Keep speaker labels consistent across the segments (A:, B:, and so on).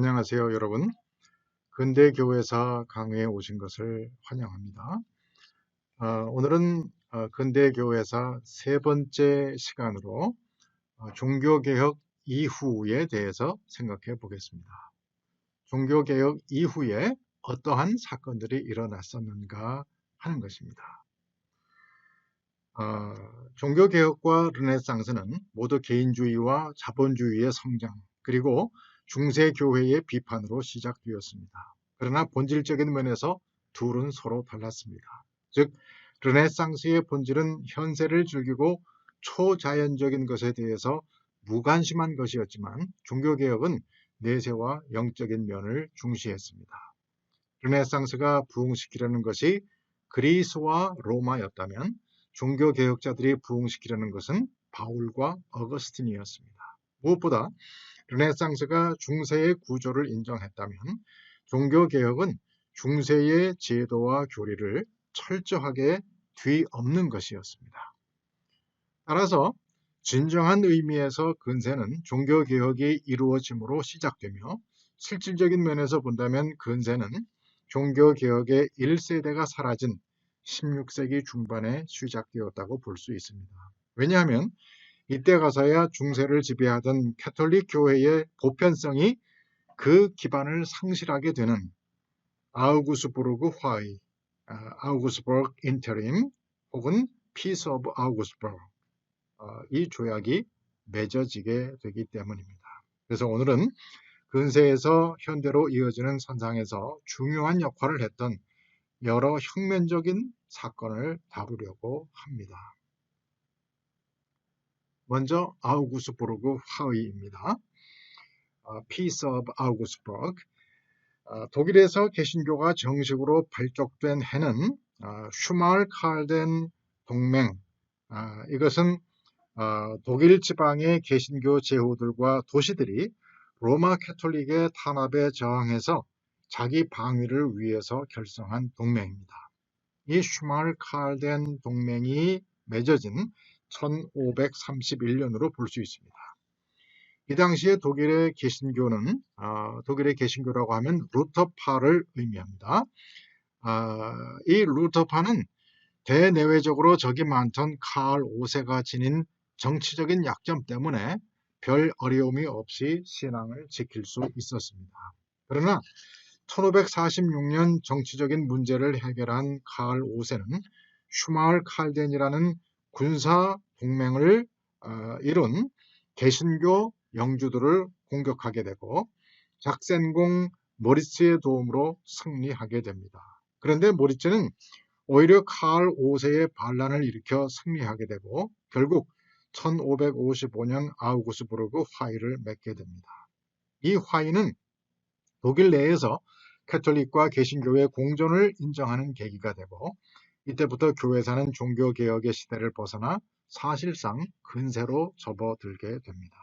A: 안녕하세요, 여러분. 근대교회사 강의에 오신 것을 환영합니다. 오늘은 근대교회사 세 번째 시간으로 종교개혁 이후에 대해서 생각해 보겠습니다. 종교개혁 이후에 어떠한 사건들이 일어났었는가 하는 것입니다. 종교개혁과 르네상스는 모두 개인주의와 자본주의의 성장, 그리고 중세교회의 비판으로 시작되었습니다. 그러나 본질적인 면에서 둘은 서로 달랐습니다. 즉, 르네상스의 본질은 현세를 즐기고 초자연적인 것에 대해서 무관심한 것이었지만, 종교개혁은 내세와 영적인 면을 중시했습니다. 르네상스가 부흥시키려는 것이 그리스와 로마였다면, 종교개혁자들이 부흥시키려는 것은 바울과 어거스틴이었습니다. 무엇보다 르네상스가 중세의 구조를 인정했다면, 종교개혁은 중세의 제도와 교리를 철저하게 뒤엎는 것이었습니다. 따라서 진정한 의미에서 근세는 종교개혁이 이루어짐으로 시작되며, 실질적인 면에서 본다면 근세는 종교개혁의 1세대가 사라진 16세기 중반에 시작되었다고 볼 수 있습니다. 왜냐하면 이때 가서야 중세를 지배하던 캐톨릭 교회의 보편성이 그 기반을 상실하게 되는 아우구스부르크 화의, 아우구스부르크 인터림 혹은 피스 오브 아우구스부르크, 이 조약이 맺어지게 되기 때문입니다. 그래서 오늘은 근세에서 현대로 이어지는 선상에서 중요한 역할을 했던 여러 혁명적인 사건을 다루려고 합니다. 먼저 아우구스부르크 화의입니다. Peace of Augsburg. 독일에서 개신교가 정식으로 발족된 해는 슈말칼덴 동맹, 이것은 독일 지방의 개신교 제후들과 도시들이 로마 캐톨릭의 탄압에 저항해서 자기 방위를 위해서 결성한 동맹입니다. 이 슈말칼덴 동맹이 맺어진 1531년으로 볼 수 있습니다. 이 당시에 독일의 개신교라고 하면 루터파를 의미합니다. 이 루터파는 대내외적으로 적이 많던 칼 5세가 지닌 정치적인 약점 때문에 별 어려움이 없이 신앙을 지킬 수 있었습니다. 그러나 1546년 정치적인 문제를 해결한 칼 5세는 슈마을칼덴이라는 군사 동맹을 이룬 개신교 영주들을 공격하게 되고, 작센공 모리츠의 도움으로 승리하게 됩니다. 그런데 모리츠는 오히려 칼 5세의 반란을 일으켜 승리하게 되고, 결국 1555년 아우구스부르크 화의를 맺게 됩니다. 이 화의는 독일 내에서 캐톨릭과 개신교의 공존을 인정하는 계기가 되고, 이때부터 교회사는 종교개혁의 시대를 벗어나 사실상 근세로 접어들게 됩니다.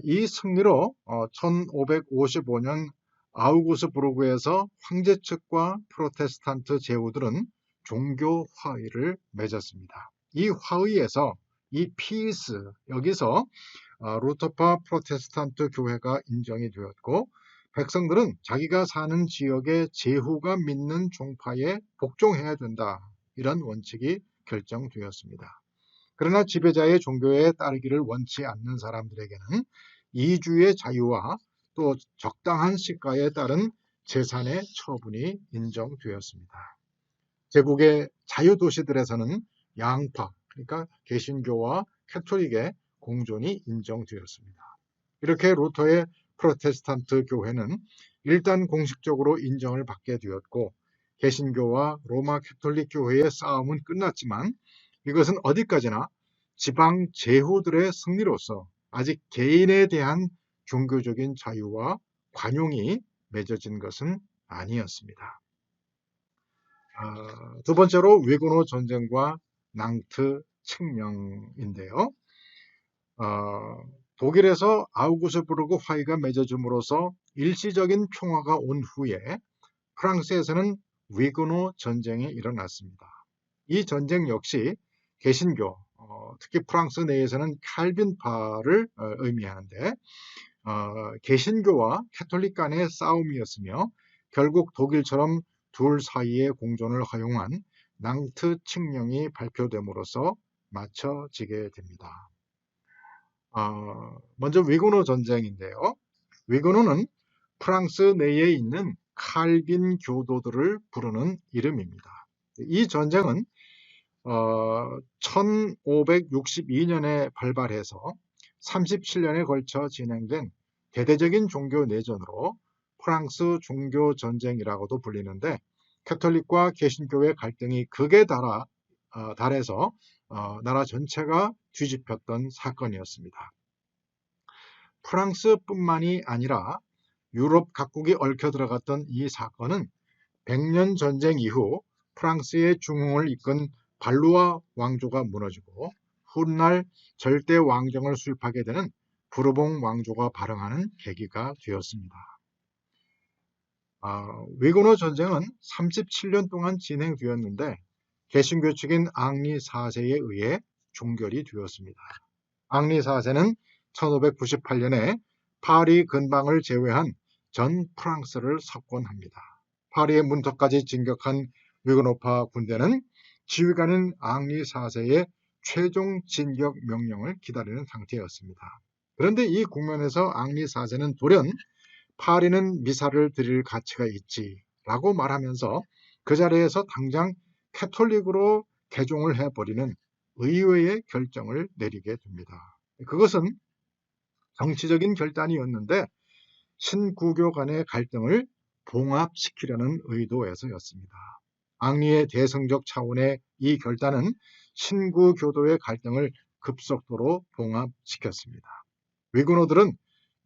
A: 이 승리로 1555년 아우구스부르크에서 황제 측과 프로테스탄트 제후들은 종교 화의를 맺었습니다. 이 화의에서 이 피스, 여기서 루터파 프로테스탄트 교회가 인정이 되었고, 백성들은 자기가 사는 지역의 제후가 믿는 종파에 복종해야 된다, 이런 원칙이 결정되었습니다. 그러나 지배자의 종교에 따르기를 원치 않는 사람들에게는 이주의 자유와 또 적당한 시가에 따른 재산의 처분이 인정되었습니다. 제국의 자유도시들에서는 양파, 그러니까 개신교와 캐톨릭의 공존이 인정되었습니다. 이렇게 루터의 프로테스탄트 교회는 일단 공식적으로 인정을 받게 되었고, 개신교와 로마 캐톨릭 교회의 싸움은 끝났지만, 이것은 어디까지나 지방 제후들의 승리로서 아직 개인에 대한 종교적인 자유와 관용이 맺어진 것은 아니었습니다. 두 번째로 위그노 전쟁과 낭트 칙령인데요. 독일에서 아우구스부르크 화의가 맺어짐으로써 일시적인 평화가 온 후에 프랑스에서는 위그노 전쟁이 일어났습니다. 이 전쟁 역시 개신교, 특히 프랑스 내에서는 칼빈파를 의미하는데, 개신교와 캐톨릭 간의 싸움이었으며 결국 독일처럼 둘 사이의 공존을 허용한 낭트 칙령이 발표됨으로써 마쳐지게 됩니다. 먼저 위고노 전쟁인데요. 위고노는 프랑스 내에 있는 칼빈 교도들을 부르는 이름입니다. 이 전쟁은 1562년에 발발해서 37년에 걸쳐 진행된 대대적인 종교 내전으로 프랑스 종교 전쟁이라고도 불리는데, 캐톨릭과 개신교의 갈등이 극에 달해서 나라 전체가 뒤집혔던 사건이었습니다. 프랑스뿐만이 아니라 유럽 각국이 얽혀 들어갔던 이 사건은 100년 전쟁 이후 프랑스의 중흥을 이끈 발루아 왕조가 무너지고 훗날 절대 왕정을 수립하게 되는 부르봉 왕조가 발흥하는 계기가 되었습니다. 위고노 전쟁은 37년 동안 진행되었는데 개신교 측인 앙리 4세에 의해 종결이 되었습니다. 앙리 4세는 1598년에 파리 근방을 제외한 전 프랑스를 석권합니다. 파리의 문턱까지 진격한 위고노파 군대는 지휘관인 앙리 4세의 최종 진격 명령을 기다리는 상태였습니다. 그런데 이 국면에서 앙리 4세는 돌연 파리는 미사를 드릴 가치가 있지라고 말하면서 그 자리에서 당장 캐톨릭으로 개종을 해버리는 의외의 결정을 내리게 됩니다. 그것은 정치적인 결단이었는데 신구교 간의 갈등을 봉합시키려는 의도에서였습니다. 앙리의 대승적 차원의 이 결단은 신구교도의 갈등을 급속도로 봉합시켰습니다. 위고노들은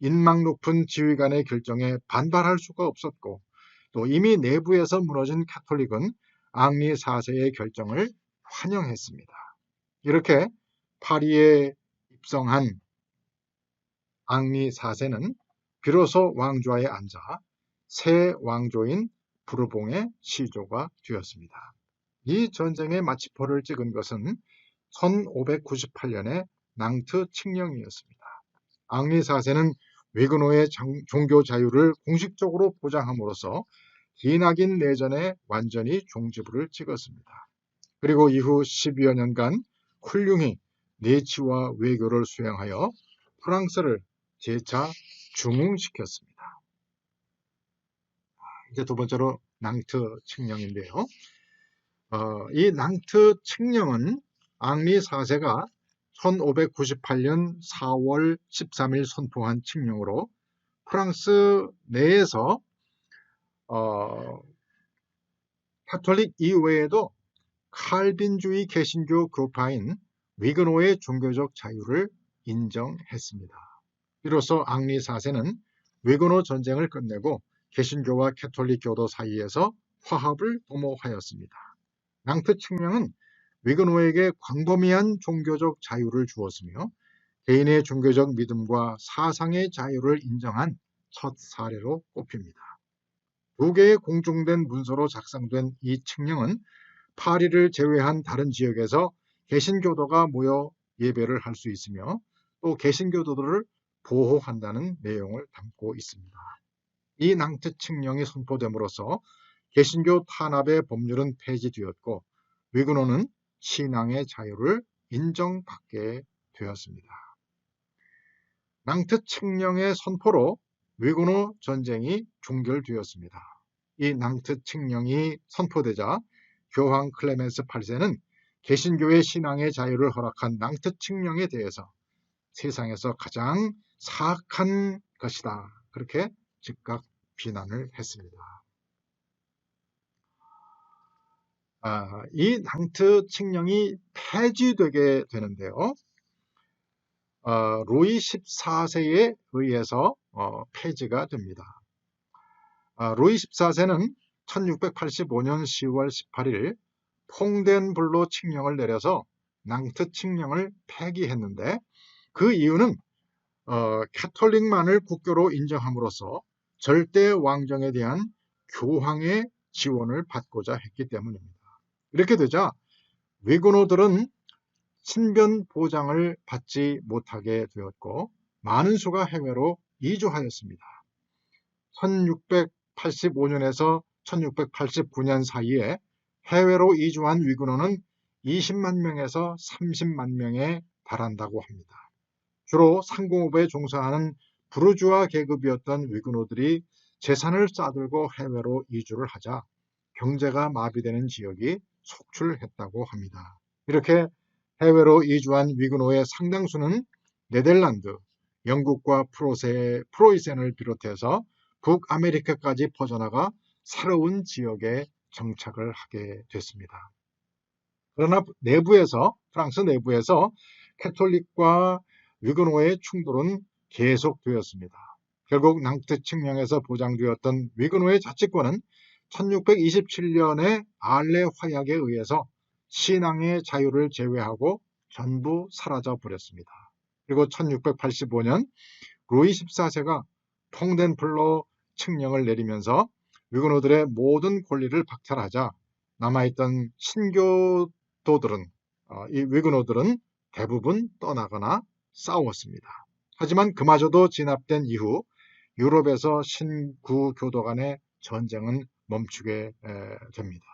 A: 인망 높은 지휘관의 결정에 반발할 수가 없었고, 또 이미 내부에서 무너진 캐톨릭은 앙리 4세의 결정을 환영했습니다. 이렇게 파리에 입성한 앙리 4세는 비로소 왕좌에 앉아 새 왕조인 부르봉의 시조가 되었습니다. 이 전쟁의 마침표를 찍은 것은 1598년의 낭트 칙령이었습니다. 앙리 4세는 위고노의 종교 자유를 공식적으로 보장함으로써 기나긴 내전에 완전히 종지부를 찍었습니다. 그리고 이후 12여 년간 훌륭히 내치와 외교를 수행하여 프랑스를 재차 중흥시켰습니다. 이제 두 번째로 낭트 칙령인데요. 이 낭트 칙령은 앙리 4세가 1598년 4월 13일 선포한 칙령으로 프랑스 내에서 카톨릭 이외에도 칼빈주의 개신교 교파인 위그노의 종교적 자유를 인정했습니다. 이로써 앙리 4세는 위그노 전쟁을 끝내고 개신교와 캐톨릭 교도 사이에서 화합을 도모하였습니다. 낭트 칙령은 위그노에게 광범위한 종교적 자유를 주었으며 개인의 종교적 믿음과 사상의 자유를 인정한 첫 사례로 꼽힙니다. 두 개의 공중된 문서로 작성된 이 칙령은 파리를 제외한 다른 지역에서 개신교도가 모여 예배를 할 수 있으며 또 개신교도들을 보호한다는 내용을 담고 있습니다. 이 낭트 칙령이 선포됨으로써 개신교 탄압의 법률은 폐지되었고 위그노는 신앙의 자유를 인정받게 되었습니다. 낭트 칙령의 선포로 위그노 전쟁이 종결되었습니다. 이 낭트 칙령이 선포되자 교황 클레멘스 8세는 개신교의 신앙의 자유를 허락한 낭트 칙령에 대해서 세상에서 가장 사악한 것이다, 그렇게 즉각 비난을 했습니다. 이 낭트 칙령이 폐지되게 되는데요. 루이 14세에 의해서 폐지가 됩니다. 루이 14세는 1685년 10월 18일 퐁덴블로 칙령을 내려서 낭트 칙령을 폐기했는데 그 이유는 캐톨릭만을 국교로 인정함으로써 절대 왕정에 대한 교황의 지원을 받고자 했기 때문입니다. 이렇게 되자 위고노들은 신변 보장을 받지 못하게 되었고 많은 수가 해외로 이주하였습니다. 1685년에서 1689년 사이에 해외로 이주한 위근호는 20만 명에서 30만 명에 달한다고 합니다. 주로 상공업에 종사하는 부르주아 계급이었던 위근호들이 재산을 쌓들고 해외로 이주를 하자 경제가 마비되는 지역이 속출했다고 합니다. 이렇게 해외로 이주한 위근호의 상당수는 네덜란드, 영국과 프로이센을 비롯해서 북아메리카까지 퍼져나가 새로운 지역에 정착을 하게 됐습니다. 그러나 프랑스 내부에서 캐톨릭과 위근호의 충돌은 계속되었습니다. 결국 낭트 칙령에서 보장되었던 위근호의 자치권은 1627년에 알레 화약에 의해서 신앙의 자유를 제외하고 전부 사라져 버렸습니다. 그리고 1685년 루이 14세가 통덴플로 칙령을 내리면서 위근호들의 모든 권리를 박탈하자 남아있던 신교도들은 이 위근호들은 대부분 떠나거나 싸웠습니다. 하지만 그마저도 진압된 이후 유럽에서 신구교도 간의 전쟁은 멈추게 됩니다.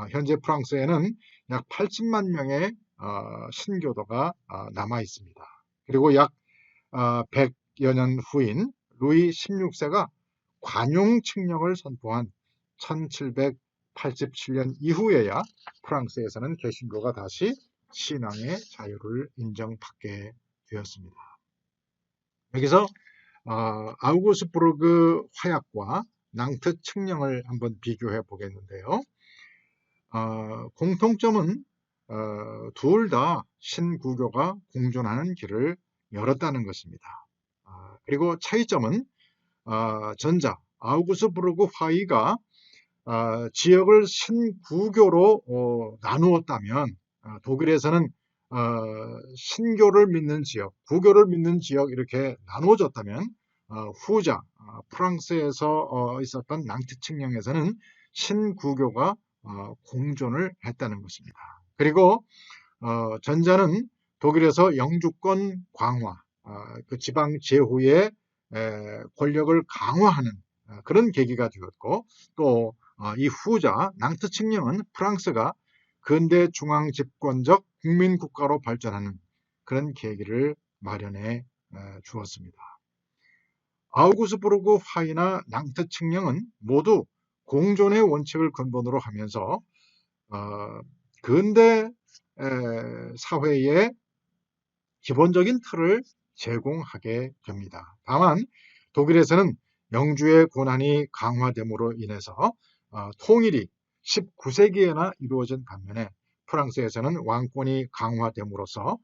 A: 현재 프랑스에는 약 80만 명의 신교도가 남아 있습니다. 그리고 약 100여 년 후인 루이 16세가 관용 칙령을 선포한 1787년 이후에야 프랑스에서는 개신교가 다시 신앙의 자유를 인정받게 되었습니다. 여기서 아우구스부르크 화약과 낭트 칙령을 한번 비교해 보겠는데요. 공통점은 둘 다 신구교가 공존하는 길을 열었다는 것입니다. 그리고 차이점은 전자 아우구스부르크 화의가 지역을 신구교로 나누었다면 독일에서는 신교를 믿는 지역, 구교를 믿는 지역 이렇게 나누어졌다면 후자 프랑스에서 있었던 낭트 칙령에서는 신구교가 공존을 했다는 것입니다. 그리고 전자는 독일에서 영주권 강화, 그 지방 제후의 권력을 강화하는 그런 계기가 되었고 또 이 후자 낭트 칙령은 프랑스가 근대 중앙 집권적 국민국가로 발전하는 그런 계기를 마련해 주었습니다. 아우구스부르크 화의나 낭트 칙령은 모두 공존의 원칙을 근본으로 하면서 근대 사회의 기본적인 틀을 제공하게 됩니다. 다만 독일에서는 영주의 권한이 강화됨으로 인해서 통일이 19세기에나 이루어진 반면에 프랑스에서는 왕권이 강화됨으로써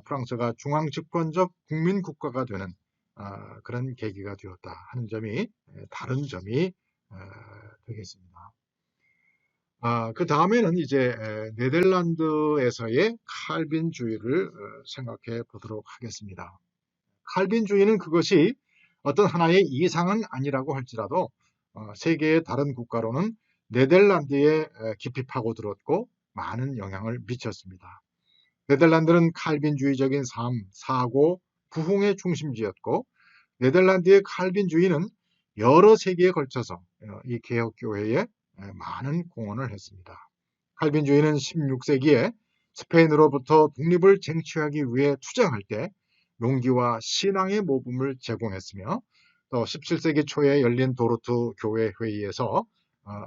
A: 프랑스가 중앙집권적 국민국가가 되는 그런 계기가 되었다 하는 점이 다른 점이 되겠습니다. 그 다음에는 이제 네덜란드에서의 칼빈주의를 생각해 보도록 하겠습니다. 칼빈주의는 그것이 어떤 하나의 이상은 아니라고 할지라도 세계의 다른 국가로는 네덜란드에 깊이 파고들었고 많은 영향을 미쳤습니다. 네덜란드는 칼빈주의적인 삶, 사고, 부흥의 중심지였고 네덜란드의 칼빈주의는 여러 세기에 걸쳐서 이 개혁교회에 많은 공헌을 했습니다. 칼빈주의는 16세기에 스페인으로부터 독립을 쟁취하기 위해 투쟁할 때 용기와 신앙의 모범을 제공했으며 또 17세기 초에 열린 도르트 교회 회의에서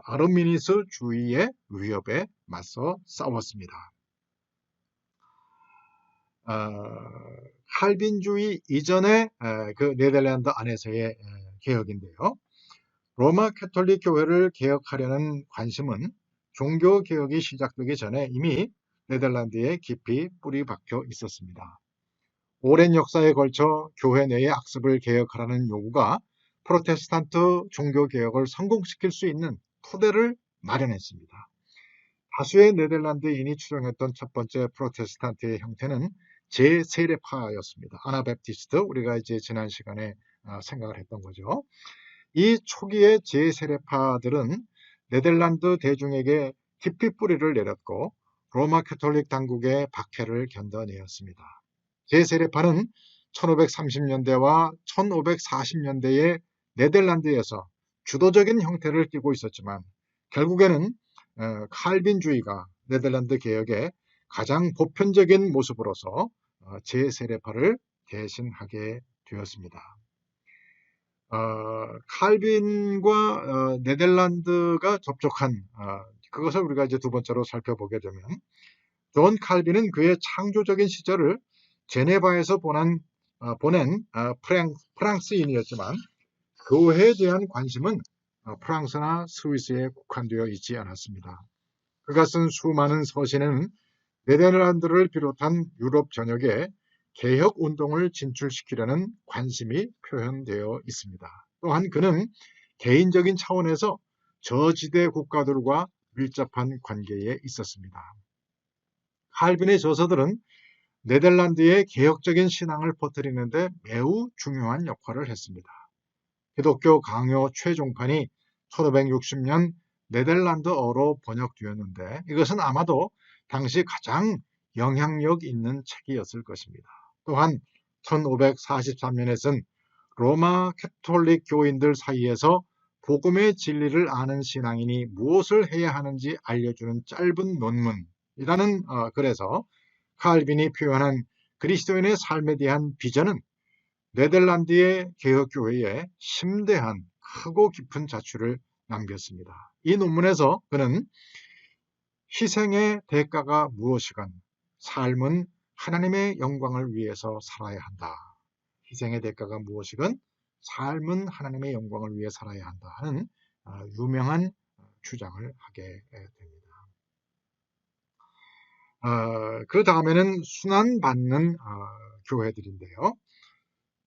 A: 아르미니스 주의의 위협에 맞서 싸웠습니다. 칼빈주의 이전의 그 네덜란드 안에서의 개혁인데요. 로마 캐톨릭 교회를 개혁하려는 관심은 종교 개혁이 시작되기 전에 이미 네덜란드에 깊이 뿌리 박혀 있었습니다. 오랜 역사에 걸쳐 교회 내의 악습을 개혁하라는 요구가 프로테스탄트 종교 개혁을 성공시킬 수 있는 토대를 마련했습니다. 다수의 네덜란드인이 추종했던 첫 번째 프로테스탄트의 형태는 제세례파였습니다. 아나베프티스트, 우리가 이제 지난 시간에 생각을 했던 거죠. 이 초기의 제세례파들은 네덜란드 대중에게 깊이 뿌리를 내렸고 로마 캐톨릭 당국의 박해를 견뎌내었습니다. 제세례파는 1530년대와 1540년대의 네덜란드에서 주도적인 형태를 띠고 있었지만 결국에는 칼빈주의가 네덜란드 개혁의 가장 보편적인 모습으로서 제3례파를 대신하게 되었습니다. 칼빈과 네덜란드가 접촉한 그것을 우리가 이제 두 번째로 살펴보게 되면 존 칼빈은 그의 창조적인 시절을 제네바에서 보낸 프랑스인이었지만 교회에 대한 관심은 프랑스나 스위스에 국한되어 있지 않았습니다. 그가 쓴 수많은 서신은 네덜란드를 비롯한 유럽 전역에 개혁운동을 진출시키려는 관심이 표현되어 있습니다. 또한 그는 개인적인 차원에서 저지대 국가들과 밀접한 관계에 있었습니다. 칼빈의 저서들은 네덜란드의 개혁적인 신앙을 퍼뜨리는 데 매우 중요한 역할을 했습니다. 기독교 강요 최종판이 1560년 네덜란드어로 번역되었는데 이것은 아마도 당시 가장 영향력 있는 책이었을 것입니다. 또한 1543년에 쓴 로마 캐톨릭 교인들 사이에서 복음의 진리를 아는 신앙인이 무엇을 해야 하는지 알려주는 짧은 논문이라는 글에서 칼빈이 표현한 그리스도인의 삶에 대한 비전은 네덜란드의 개혁교회에 심대한 크고 깊은 자취를 남겼습니다. 이 논문에서 그는 희생의 대가가 무엇이건 삶은 하나님의 영광을 위해서 살아야 한다. 희생의 대가가 무엇이건 삶은 하나님의 영광을 위해 살아야 한다 하는 유명한 주장을 하게 됩니다. 그 다음에는 순환받는 교회들인데요.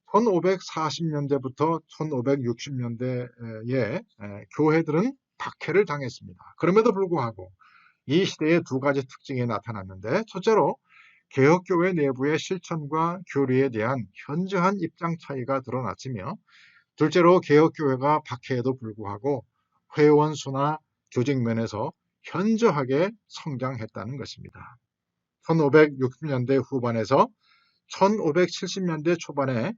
A: 1540년대부터 1560년대에 교회들은 박해를 당했습니다. 그럼에도 불구하고 이 시대에 두 가지 특징이 나타났는데 첫째로 개혁교회 내부의 실천과 교리에 대한 현저한 입장 차이가 드러났으며 둘째로 개혁교회가 박해에도 불구하고 회원 수나 조직 면에서 현저하게 성장했다는 것입니다. 1560년대 후반에서 1570년대 초반에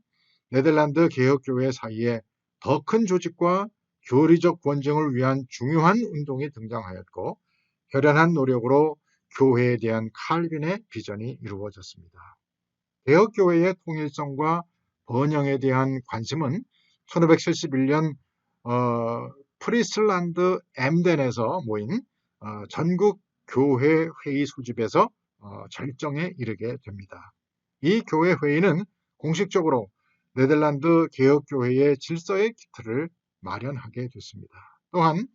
A: 네덜란드 개혁교회 사이에 더 큰 조직과 교리적 권정을 위한 중요한 운동이 등장하였고 결연한 노력으로 교회에 대한 칼빈의 비전이 이루어졌습니다. 개혁교회의 통일성과 번영에 대한 관심은 1571년 프리슬란드 엠덴에서 모인 전국 교회 회의 소집에서 절정에 이르게 됩니다. 이 교회 회의는 공식적으로 네덜란드 개혁교회의 질서의 기틀을 마련하게 됐습니다. 또한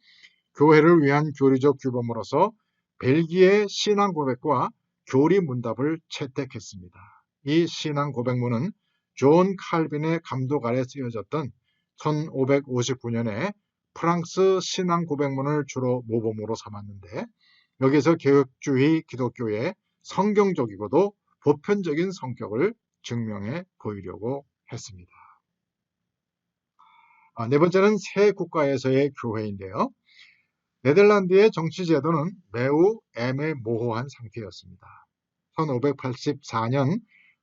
A: 교회를 위한 교리적 규범으로서 벨기에 신앙 고백과 교리 문답을 채택했습니다. 이 신앙 고백문은 존 칼빈의 감독 아래 쓰여졌던 1559년에 프랑스 신앙 고백문을 주로 모범으로 삼았는데 여기서 개혁주의 기독교의 성경적이고도 보편적인 성격을 증명해 보이려고 했습니다. 네 번째는 새 국가에서의 교회인데요. 네덜란드의 정치 제도는 매우 애매모호한 상태였습니다. 1584년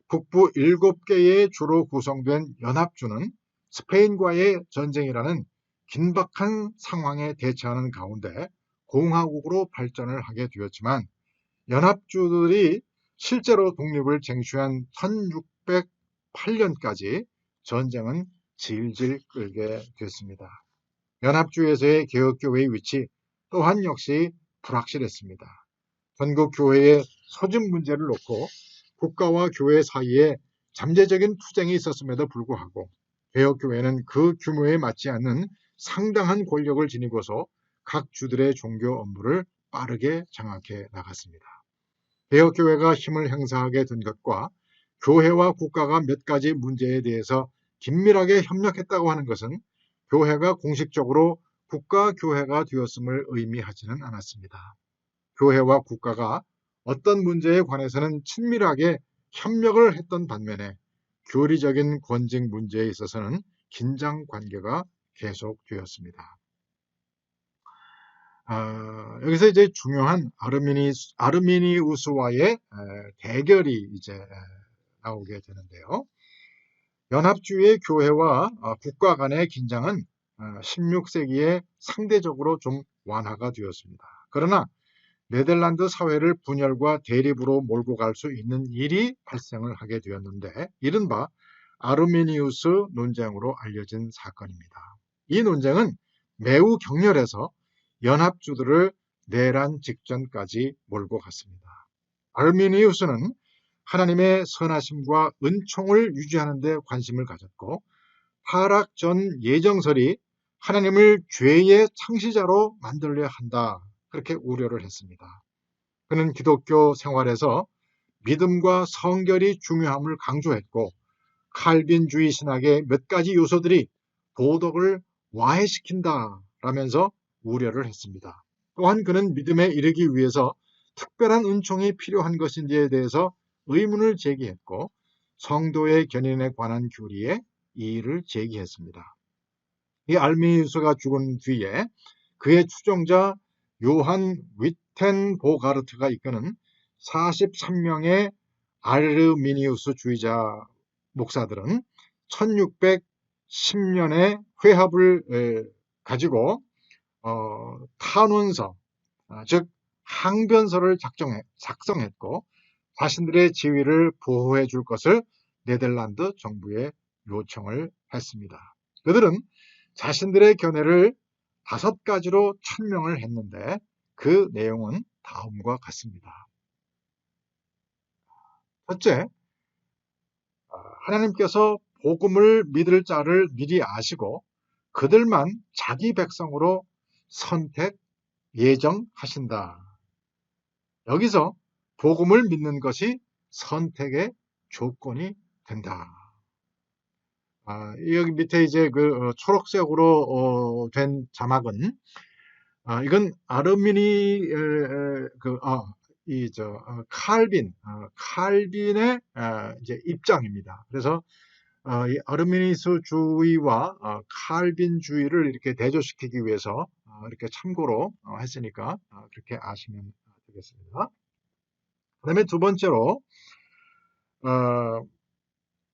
A: 북부 7개의 주로 구성된 연합주는 스페인과의 전쟁이라는 긴박한 상황에 대처하는 가운데 공화국으로 발전을 하게 되었지만 연합주들이 실제로 독립을 쟁취한 1608년까지 전쟁은 질질 끌게 됐습니다. 연합주에서의 개혁교회의 위치 또한 역시 불확실했습니다. 전국 교회의 소집 문제를 놓고 국가와 교회 사이에 잠재적인 투쟁이 있었음에도 불구하고 개혁교회는 그 규모에 맞지 않는 상당한 권력을 지니고서 각 주들의 종교 업무를 빠르게 장악해 나갔습니다. 개혁교회가 힘을 행사하게 된 것과 교회와 국가가 몇 가지 문제에 대해서 긴밀하게 협력했다고 하는 것은 교회가 공식적으로 국가교회가 되었음을 의미하지는 않았습니다. 교회와 국가가 어떤 문제에 관해서는 친밀하게 협력을 했던 반면에 교리적인 권직 문제에 있어서는 긴장 관계가 계속되었습니다. 여기서 이제 중요한 아르미니우스와의 대결이 이제 나오게 되는데요. 연합주의 교회와 국가 간의 긴장은 16세기에 상대적으로 좀 완화가 되었습니다. 그러나 네덜란드 사회를 분열과 대립으로 몰고 갈 수 있는 일이 발생을 하게 되었는데 이른바 아르미니우스 논쟁으로 알려진 사건입니다. 이 논쟁은 매우 격렬해서 연합주들을 내란 직전까지 몰고 갔습니다. 아르미니우스는 하나님의 선하심과 은총을 유지하는 데 관심을 가졌고 타락 전 예정설이 하나님을 죄의 창시자로 만들려 한다. 그렇게 우려를 했습니다. 그는 기독교 생활에서 믿음과 성결이 중요함을 강조했고 칼빈주의 신학의 몇 가지 요소들이 도덕을 와해시킨다라면서 우려를 했습니다. 또한 그는 믿음에 이르기 위해서 특별한 은총이 필요한 것인지에 대해서 의문을 제기했고 성도의 견인에 관한 교리에 이의를 제기했습니다. 이 알미니우스가 죽은 뒤에 그의 추종자 요한 위텐보가르트가 이끄는 43명의 아르미니우스 주의자 목사들은 1610년에 회합을 가지고 탄원서, 즉 항변서를 작성했고 자신들의 지위를 보호해 줄 것을 네덜란드 정부에 요청을 했습니다. 그들은 자신들의 견해를 5가지로 천명을 했는데 그 내용은 다음과 같습니다. 첫째, 하나님께서 복음을 믿을 자를 미리 아시고 그들만 자기 백성으로 선택, 예정하신다. 여기서 복음을 믿는 것이 선택의 조건이 된다. 여기 밑에 이제 그 초록색으로 된 자막은 이건 아르미니 칼빈의 이제 입장입니다. 그래서 이 아르미니스주의와 칼빈주의를 이렇게 대조시키기 위해서 이렇게 참고로 했으니까 그렇게 아시면 되겠습니다. 그다음에 두 번째로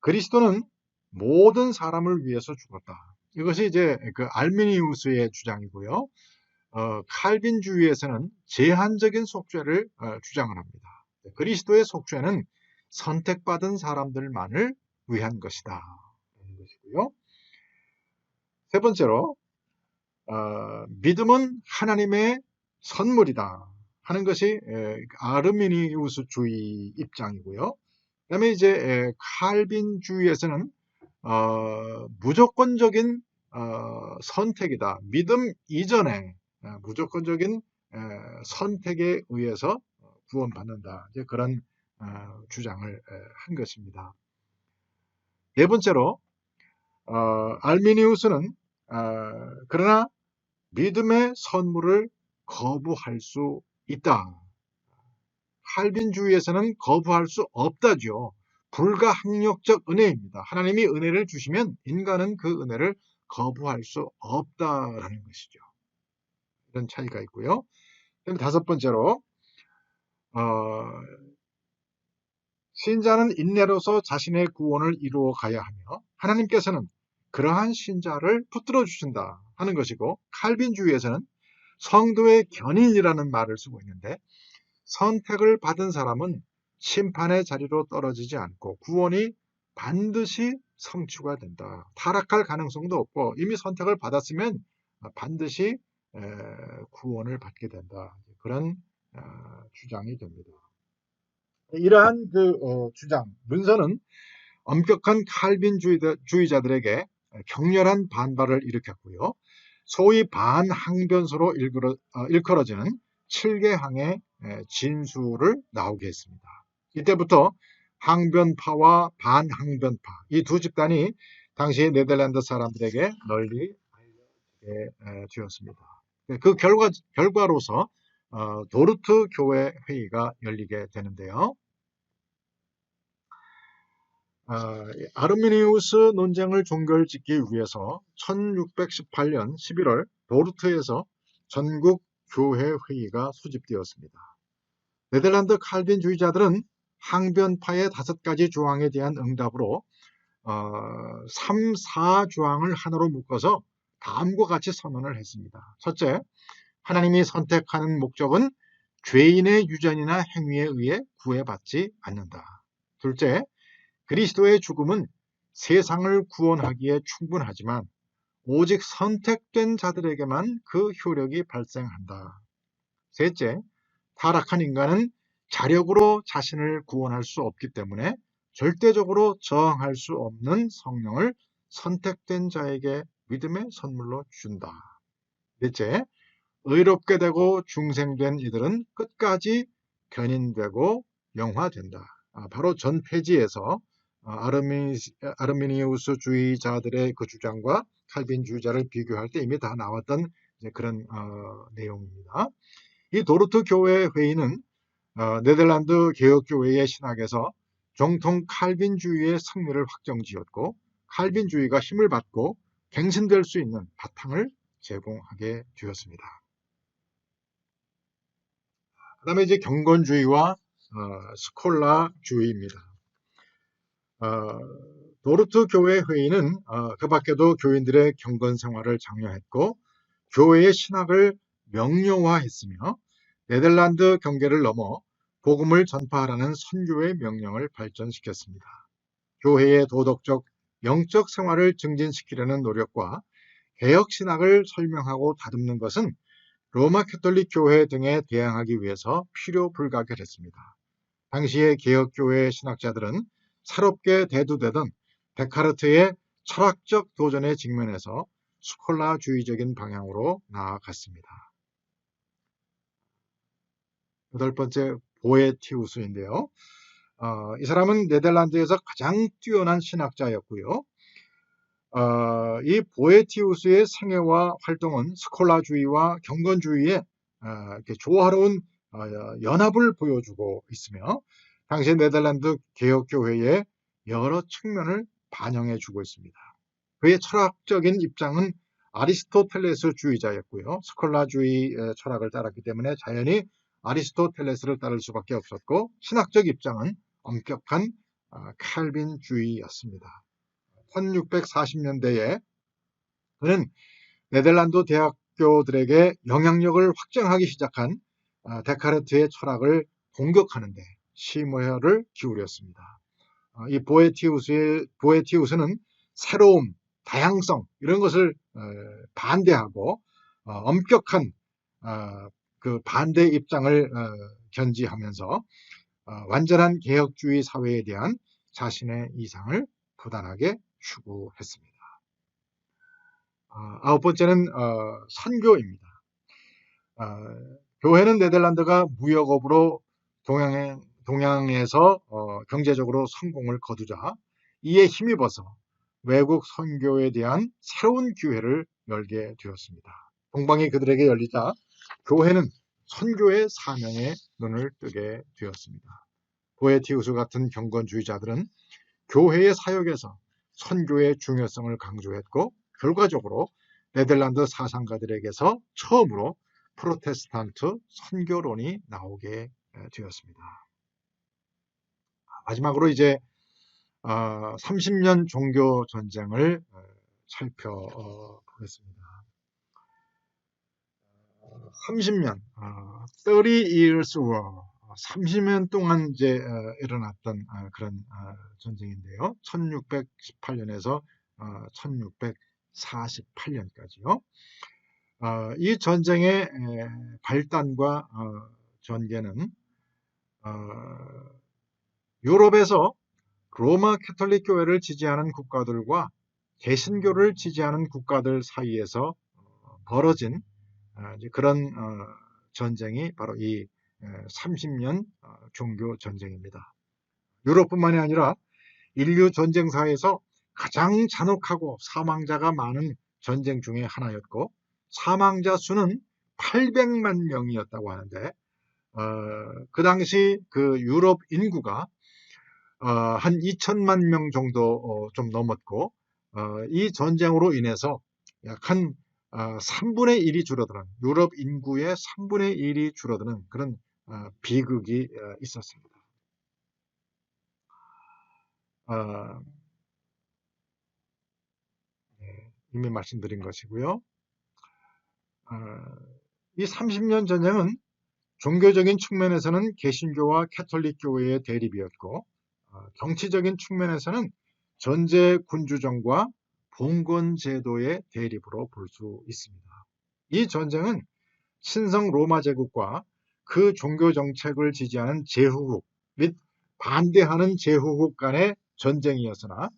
A: 그리스도는 모든 사람을 위해서 죽었다. 이것이 이제 그 알미니우스의 주장이고요. 칼빈주의에서는 제한적인 속죄를 주장을 합니다. 그리스도의 속죄는 선택받은 사람들만을 위한 것이다. 라는 것이고요. 세 번째로 믿음은 하나님의 선물이다 하는 것이 아르미니우스주의 입장이고요. 그 다음에 이제 칼빈주의에서는 무조건적인 선택이다. 믿음 이전에 무조건적인 선택에 의해서 구원받는다. 이제 그런 주장을 한 것입니다. 네 번째로 알미니우스는 그러나 믿음의 선물을 거부할 수 있다. 칼빈주의에서는 거부할 수 없다죠. 불가항력적 은혜입니다. 하나님이 은혜를 주시면 인간은 그 은혜를 거부할 수 없다라는 것이죠. 이런 차이가 있고요. 그럼 다섯 번째로 신자는 인내로서 자신의 구원을 이루어 가야 하며 하나님께서는 그러한 신자를 붙들어 주신다 하는 것이고 칼빈주의에서는 성도의 견인이라는 말을 쓰고 있는데 선택을 받은 사람은 심판의 자리로 떨어지지 않고 구원이 반드시 성취가 된다. 타락할 가능성도 없고 이미 선택을 받았으면 반드시 구원을 받게 된다. 그런 주장이 됩니다. 이러한 그 주장, 문서는 엄격한 칼빈주의자들에게 격렬한 반발을 일으켰고요. 소위 반항변서로 일컬어지는 7개항의 진수를 나오게 했습니다. 이때부터 항변파와 반항변파 이 두 집단이 당시 네덜란드 사람들에게 널리 알려지게 되었습니다. 그 결과로서 도르트 교회 회의가 열리게 되는데요. 아르미니우스 논쟁을 종결짓기 위해서 1618년 11월 도르트에서 전국 교회 회의가 수집되었습니다. 네덜란드 칼빈주의자들은 항변파의 5가지 조항에 대한 응답으로 3, 4조항을 하나로 묶어서 다음과 같이 선언을 했습니다. 첫째, 하나님이 선택하는 목적은 죄인의 유전이나 행위에 의해 구애받지 않는다. 둘째, 그리스도의 죽음은 세상을 구원하기에 충분하지만 오직 선택된 자들에게만 그 효력이 발생한다. 셋째, 타락한 인간은 자력으로 자신을 구원할 수 없기 때문에 절대적으로 저항할 수 없는 성령을 선택된 자에게 믿음의 선물로 준다. 넷째, 의롭게 되고 중생된 이들은 끝까지 견인되고 영화된다. 바로 전 페이지에서 아르미니우스주의자들의 그 주장과 칼빈주의자를 비교할 때 이미 다 나왔던 그런 내용입니다. 이 도르트 교회 회의는 네덜란드 개혁교회의 신학에서 정통 칼빈주의의 승리를 확정지었고 칼빈주의가 힘을 받고 갱신될 수 있는 바탕을 제공하게 되었습니다. 그 다음에 이제 경건주의와 스콜라주의입니다. 도르트 교회 회의는 그 밖에도 교인들의 경건 생활을 장려했고 교회의 신학을 명료화했으며 네덜란드 경계를 넘어 복음을 전파하라는 선교의 명령을 발전시켰습니다. 교회의 도덕적, 영적 생활을 증진시키려는 노력과 개혁 신학을 설명하고 다듬는 것은 로마 캐톨릭 교회 등에 대항하기 위해서 필요 불가결했습니다. 당시의 개혁교회 신학자들은 새롭게 대두되던 데카르트의 철학적 도전에 직면해서 스콜라주의적인 방향으로 나아갔습니다. 여덟 번째, 보에티우스인데요. 이 사람은 네덜란드에서 가장 뛰어난 신학자였고요. 이 보에티우스의 생애와 활동은 스콜라주의와 경건주의의 조화로운 연합을 보여주고 있으며 당시 네덜란드 개혁교회의 여러 측면을 반영해주고 있습니다. 그의 철학적인 입장은 아리스토텔레스주의자였고요. 스콜라주의 철학을 따랐기 때문에 자연히 아리스토텔레스를 따를 수밖에 없었고 신학적 입장은 엄격한 칼빈주의였습니다. 1640년대에 그는 네덜란드 대학교들에게 영향력을 확장하기 시작한 데카르트의 철학을 공격하는 데 심혈을 기울였습니다. 이 보에티우스는 새로움, 다양성 이런 것을 반대하고 엄격한 그 반대 입장을 견지하면서 완전한 개혁주의 사회에 대한 자신의 이상을 부단하게 추구했습니다. 아홉 번째는 선교입니다. 교회는 네덜란드가 무역업으로 동양에서 경제적으로 성공을 거두자 이에 힘입어서 외국 선교에 대한 새로운 기회를 열게 되었습니다. 동방이 그들에게 열리자 교회는 선교의 사명에 눈을 뜨게 되었습니다. 보에티우스 같은 경건주의자들은 교회의 사역에서 선교의 중요성을 강조했고 결과적으로 네덜란드 사상가들에게서 처음으로 프로테스탄트 선교론이 나오게 되었습니다. 마지막으로 이제 30년 종교 전쟁을 살펴보겠습니다. 30년, 30 years war, 30년 동안 이제 일어났던 그런 전쟁인데요. 1618년에서 1648년까지요. 이 전쟁의 발단과 전개는 유럽에서 로마 캐톨릭 교회를 지지하는 국가들과 개신교를 지지하는 국가들 사이에서 벌어진 그런 전쟁이 바로 이 30년 종교 전쟁입니다. 유럽뿐만이 아니라 인류 전쟁사에서 가장 잔혹하고 사망자가 많은 전쟁 중에 하나였고 사망자 수는 800만 명이었다고 하는데 그 당시 그 유럽 인구가 한 2천만 명 정도 좀 넘었고 이 전쟁으로 인해서 약 한 3분의 1이 줄어드는 유럽 인구의 3분의 1이 줄어드는 그런 비극이 있었습니다. 이미 말씀드린 것이고요. 이 30년 전쟁은 종교적인 측면에서는 개신교와 캐톨릭교회의 대립이었고 정치적인 측면에서는 전제 군주정과 봉건제도의 대립으로 볼 수 있습니다. 이 전쟁은 신성 로마 제국과 그 종교 정책을 지지하는 제후국 및 반대하는 제후국 간의 전쟁이었으나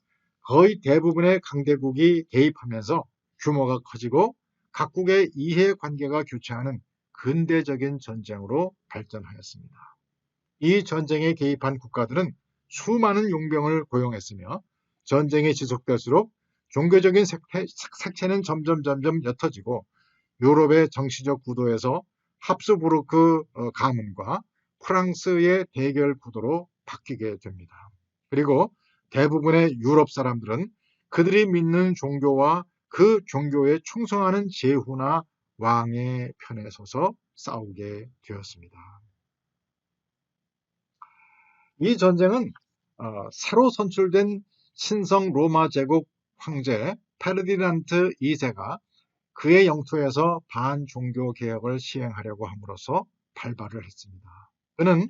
A: 거의 대부분의 강대국이 개입하면서 규모가 커지고 각국의 이해관계가 교차하는 근대적인 전쟁으로 발전하였습니다. 이 전쟁에 개입한 국가들은 수많은 용병을 고용했으며 전쟁이 지속될수록 종교적인 색채는 점점 옅어지고 유럽의 정치적 구도에서 합스부르크 가문과 프랑스의 대결 구도로 바뀌게 됩니다. 그리고 대부분의 유럽 사람들은 그들이 믿는 종교와 그 종교에 충성하는 제후나 왕의 편에 서서 싸우게 되었습니다. 이 전쟁은 새로 선출된 신성 로마 제국 황제 페르디난트 2세가 그의 영토에서 반종교 개혁을 시행하려고 함으로써 발발을 했습니다. 그는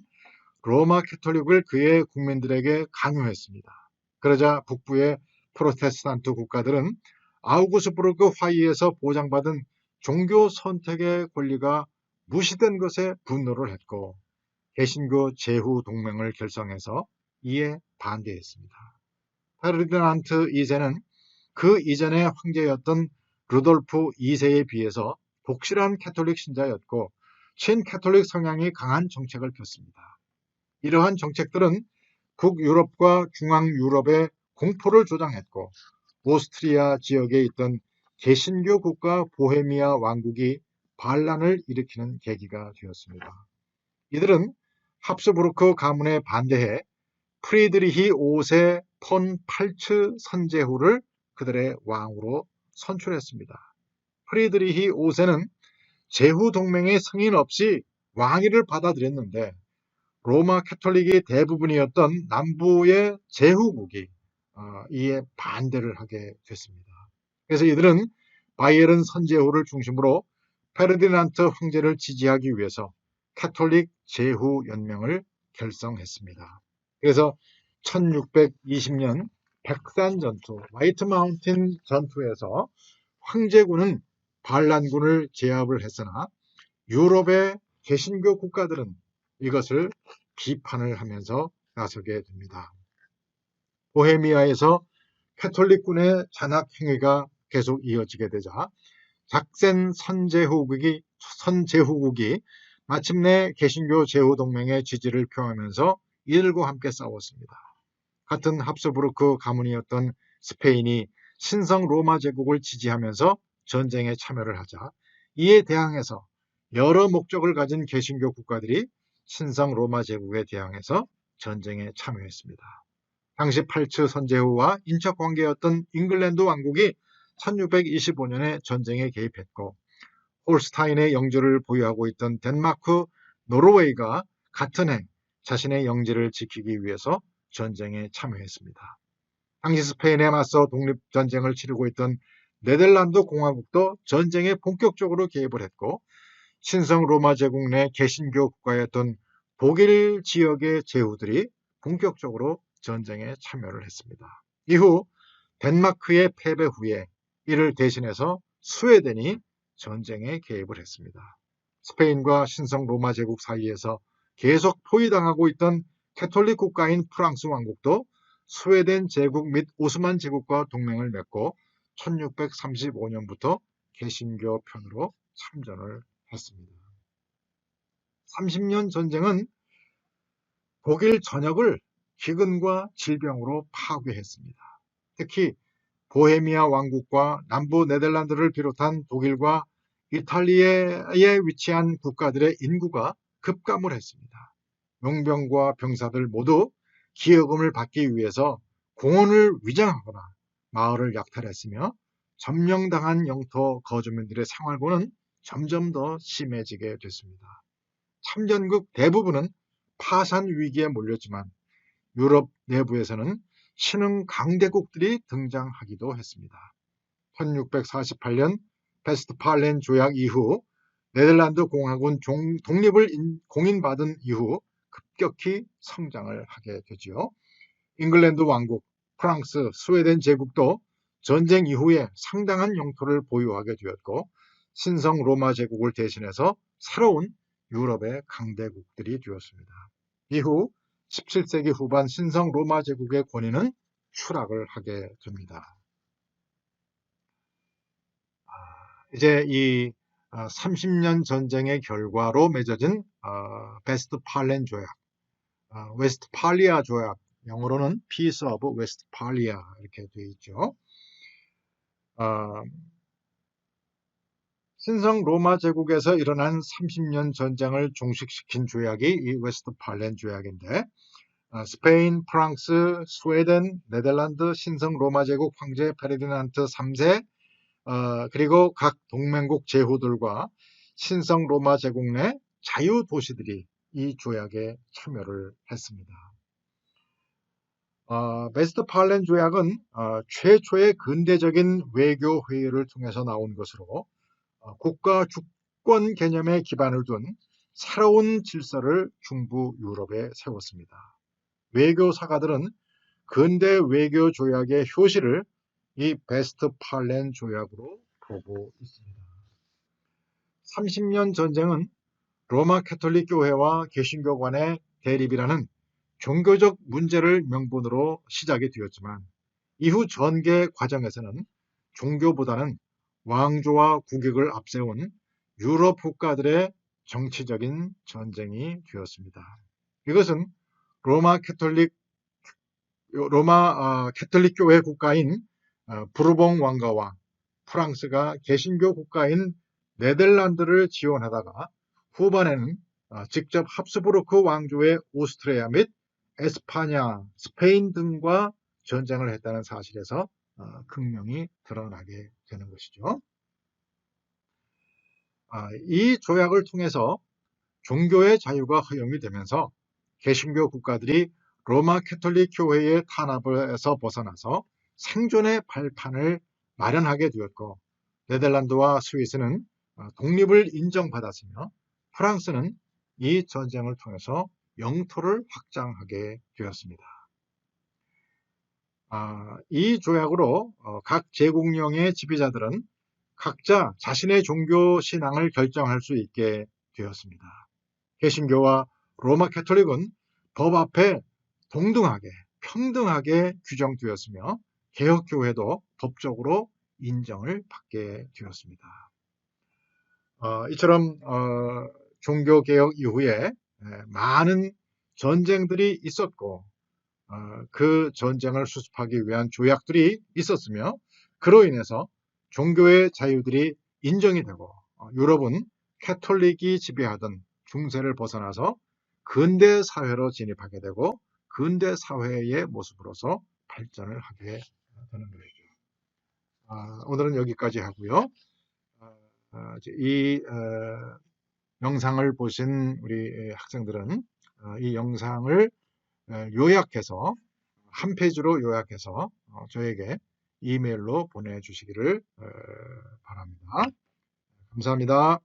A: 로마 캐톨릭을 그의 국민들에게 강요했습니다. 그러자 북부의 프로테스탄트 국가들은 아우구스부르크 화의에서 보장받은 종교 선택의 권리가 무시된 것에 분노를 했고 개신교 제후 동맹을 결성해서 이에 반대했습니다. 페르디난트 2세는 그 이전의 황제였던 루돌프 2세에 비해서 독실한 캐톨릭 신자였고 친캐톨릭 성향이 강한 정책을 폈습니다. 이러한 정책들은 북유럽과 중앙유럽의 공포를 조장했고 오스트리아 지역에 있던 개신교 국가 보헤미아 왕국이 반란을 일으키는 계기가 되었습니다. 이들은 합스부르크 가문에 반대해 프리드리히 5세 폰 팔츠 선제후를 그들의 왕으로 선출했습니다. 프리드리히 5세는 제후 동맹의 승인 없이 왕위를 받아들였는데 로마 캐톨릭이 대부분이었던 남부의 제후국이 이에 반대를 하게 됐습니다. 그래서 이들은 바이에른 선제후를 중심으로 페르디난트 황제를 지지하기 위해서 캐톨릭 제후 연맹을 결성했습니다. 그래서 1620년 백산 전투, 화이트 마운틴 전투에서 황제군은 반란군을 제압을 했으나 유럽의 개신교 국가들은 이것을 비판을 하면서 나서게 됩니다. 보헤미아에서 캐톨릭군의 잔악 행위가 계속 이어지게 되자 작센 선제후국이 마침내 개신교 제후 동맹의 지지를 표하면서 이들과 함께 싸웠습니다. 같은 합스부르크 가문이었던 스페인이 신성 로마 제국을 지지하면서 전쟁에 참여를 하자 이에 대항해서 여러 목적을 가진 개신교 국가들이 신성 로마 제국에 대항해서 전쟁에 참여했습니다. 당시 팔츠 선제후와 인척 관계였던 잉글랜드 왕국이 1625년에 전쟁에 개입했고 홀스타인의 영지를 보유하고 있던 덴마크, 노르웨이가 같은 해 자신의 영지를 지키기 위해서 전쟁에 참여했습니다. 당시 스페인에 맞서 독립전쟁을 치르고 있던 네덜란드 공화국도 전쟁에 본격적으로 개입을 했고 신성 로마 제국 내 개신교 국가였던 독일 지역의 제후들이 본격적으로 전쟁에 참여를 했습니다. 이후 덴마크의 패배 후에 이를 대신해서 스웨덴이 전쟁에 개입을 했습니다. 스페인과 신성 로마 제국 사이에서 계속 포위당하고 있던 캐톨릭 국가인 프랑스 왕국도 스웨덴 제국 및 오스만 제국과 동맹을 맺고 1635년부터 개신교 편으로 참전을 했습니다. 30년 전쟁은 독일 전역을 기근과 질병으로 파괴했습니다. 특히 보헤미아 왕국과 남부 네덜란드를 비롯한 독일과 이탈리아에 위치한 국가들의 인구가 급감을 했습니다. 용병과 병사들 모두 기여금을 받기 위해서 공원을 위장하거나 마을을 약탈했으며 점령당한 영토 거주민들의 생활고는 점점 더 심해지게 됐습니다. 참전국 대부분은 파산 위기에 몰렸지만 유럽 내부에서는 신흥 강대국들이 등장하기도 했습니다. 1648년 베스트팔렌 조약 이후 네덜란드 공화군 독립을 공인받은 이후 급격히 성장을 하게 되지요. 잉글랜드 왕국, 프랑스, 스웨덴 제국도 전쟁 이후에 상당한 영토를 보유하게 되었고 신성 로마 제국을 대신해서 새로운 유럽의 강대국들이 되었습니다. 이후 17세기 후반 신성 로마 제국의 권위는 추락을 하게 됩니다. 이제 이 30년 전쟁의 결과로 맺어진 베스트팔렌 조약, 웨스트팔리아 조약, 영어로는 Peace of Westphalia 이렇게 되어 있죠. 신성 로마 제국에서 일어난 30년 전쟁을 종식시킨 조약이 이 웨스트팔렌 조약인데 스페인, 프랑스, 스웨덴, 네덜란드, 신성 로마 제국 황제 페르디난트 3세 그리고 각 동맹국 제후들과 신성 로마 제국 내 자유 도시들이 이 조약에 참여를 했습니다. 웨스트팔렌 조약은 최초의 근대적인 외교 회의를 통해서 나온 것으로 국가 주권 개념에 기반을 둔 새로운 질서를 중부 유럽에 세웠습니다. 외교 사가들은 근대 외교 조약의 효시를 이 베스트팔렌 조약으로 보고 있습니다. 30년 전쟁은 로마 캐톨릭 교회와 개신교 간의 대립이라는 종교적 문제를 명분으로 시작이 되었지만 이후 전개 과정에서는 종교보다는 왕조와 국익을 앞세운 유럽 국가들의 정치적인 전쟁이 되었습니다. 이것은 로마 캐톨릭 교회 국가인 부르봉 왕가와 프랑스가 개신교 국가인 네덜란드를 지원하다가 후반에는 직접 합스부르크 왕조의 오스트리아 및 에스파냐, 스페인 등과 전쟁을 했다는 사실에서 극명히 드러나게 되는 것이죠. 이 조약을 통해서 종교의 자유가 허용이 되면서 개신교 국가들이 로마 캐톨릭 교회의 탄압에서 벗어나서 생존의 발판을 마련하게 되었고 네덜란드와 스위스는 독립을 인정받았으며 프랑스는 이 전쟁을 통해서 영토를 확장하게 되었습니다. 이 조약으로 각 제국령의 지배자들은 각자 자신의 종교 신앙을 결정할 수 있게 되었습니다. 개신교와 로마 캐톨릭은 법 앞에 동등하게 평등하게 규정되었으며 개혁교회도 법적으로 인정을 받게 되었습니다. 이처럼 종교개혁 이후에 많은 전쟁들이 있었고 그 전쟁을 수습하기 위한 조약들이 있었으며 그로 인해서 종교의 자유들이 인정이 되고 유럽은 캐톨릭이 지배하던 중세를 벗어나서 근대 사회로 진입하게 되고 근대 사회의 모습으로서 발전을 하게 되는 것이죠. 오늘은 여기까지 하고요. 이 영상을 보신 우리 학생들은 이 영상을 요약해서 한 페이지로 요약해서 저에게 이메일로 보내주시기를 바랍니다. 감사합니다.